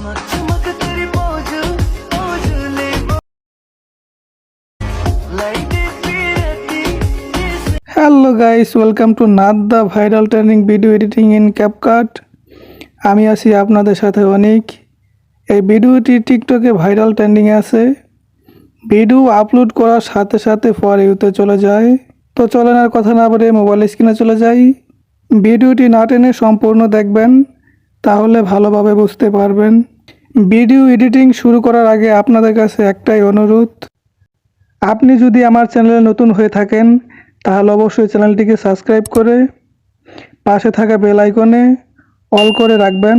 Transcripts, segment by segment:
Hello guys, welcome to Nath the viral training video editing in CapCut. আমি আছি আপনাদের সাথে অনিক। এই ভিডিওটি টিকটকে ভাইরাল ট্রেন্ডিংয়ে আছে। ভিডিও আপলোড করার সাথে সাথে ফর ইউতে চলে যায়। তো চলেন আর কথা না বলে মোবাইল স্ক্রিনে চলে যাই। ভিডিওটি না টেনে সম্পূর্ণ দেখবেন, তাহলে ভালোভাবে বুঝতে পারবেন। ভিডিও এডিটিং শুরু করার আগে আপনাদের কাছে একটাই অনুরোধ, আপনি যদি আমার চ্যানেলে নতুন হয়ে থাকেন তাহলে অবশ্যই চ্যানেলটিকে সাবস্ক্রাইব করে পাশে থাকা বেল আইকনে অল করে রাখবেন,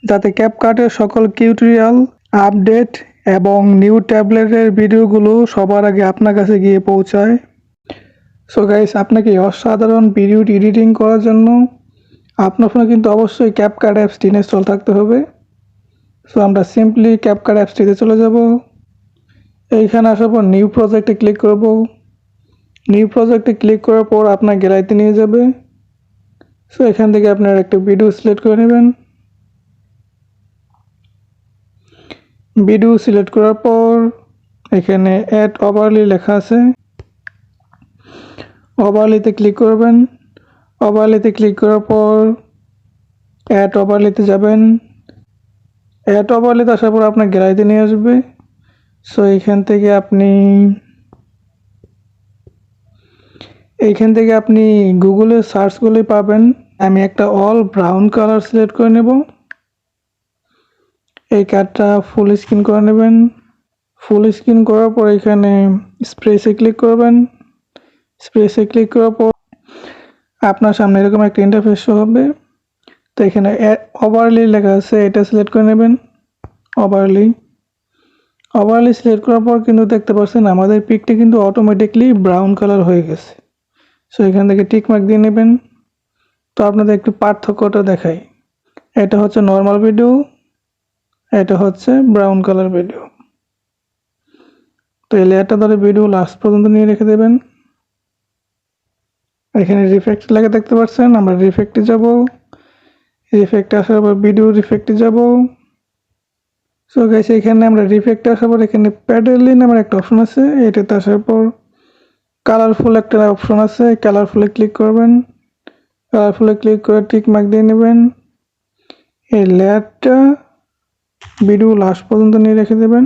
যাতে ক্যাপকাটের সকল টিউটোরিয়াল, আপডেট এবং নিউ ট্যাবলেটের ভিডিওগুলো সবার আগে আপনার কাছে গিয়ে পৌঁছায়। সো গাইস, আপনাকে অসাধারণ ভিডিও এডিটিং করার জন্য আপনার ফোনে কিন্তু অবশ্যই ক্যাপকাট অ্যাপসটি ইনস্টল থাকতে হবে। সো আমরা সিম্পলি ক্যাপকাট অ্যাপসটিতে চলে যাব। এইখানে আসার পর নিউ প্রজেক্টে ক্লিক করব। নিউ প্রজেক্টে ক্লিক করার পর আপনার গ্যালারিতে নিয়ে যাবে। সো এখান থেকে আপনার একটা ভিডিও সিলেক্ট করে নেবেন। ভিডিও সিলেক্ট করার পর এখানে অ্যাড ওভারলি লেখা আছে, ওভারলিতে ক্লিক করবেন। ওভারলিতে ক্লিক করার পর অ্যাড ওভারলিতে যাবেন। অ্যাড ওভারলিতে আসার পর আপনার গ্যালারিতে নিয়ে আসবে। সো এইখান থেকে আপনি গুগলে সার্চ করলে পাবেন। আমি একটা অল ব্রাউন কালার সিলেক্ট করে নেব। এই কার্ডটা ফুল স্ক্রিন করে নেবেন। ফুল স্ক্রিন করার পর এখানে স্প্রেসে ক্লিক করবেন। স্প্রেসে ক্লিক করার পর আপনার সামনে এরকম একটা ইন্টারফেস শো হবে। তো এখানে ওভারলি লেখা আছে, এটা সিলেক্ট করে নেবেন। ওভারলি সিলেক্ট করার পর কিন্তু দেখতে পাচ্ছেন আমাদের পিকটি কিন্তু অটোমেটিকলি ব্রাউন কালার হয়ে গেছে। সো এখান থেকে টিক মার্ক দিয়ে নেবেন। তো আপনাদের একটু পার্থক্যটা দেখাই। এটা হচ্ছে নর্মাল ভিডিও, এটা হচ্ছে ব্রাউন কালার ভিডিও। তো এই লেয়ারটা ধরে ভিডিও লাস্ট পর্যন্ত নিয়ে রেখে দেবেন। এখানে রিফেক্ট লেখা দেখতে পাচ্ছেন, আমরা রিফেক্টে যাব। রিফেক্টে আসার পর ভিডিও রিফেক্টে যাব। সো গাইস, এখানে আমরা রিফেক্টে আসার পর এখানে প্যাডেলি নামের একটা অপশন আছে, এটাতে আসার পর কালারফুল একটা অপশন আছে, কালারফুলে ক্লিক করবেন। কালারফুলে ক্লিক করে টিক মার্ক দিয়ে নেবেন। এই লেয়ারটা ভিডিও লাস্ট পর্যন্ত নিয়ে রেখে দেবেন।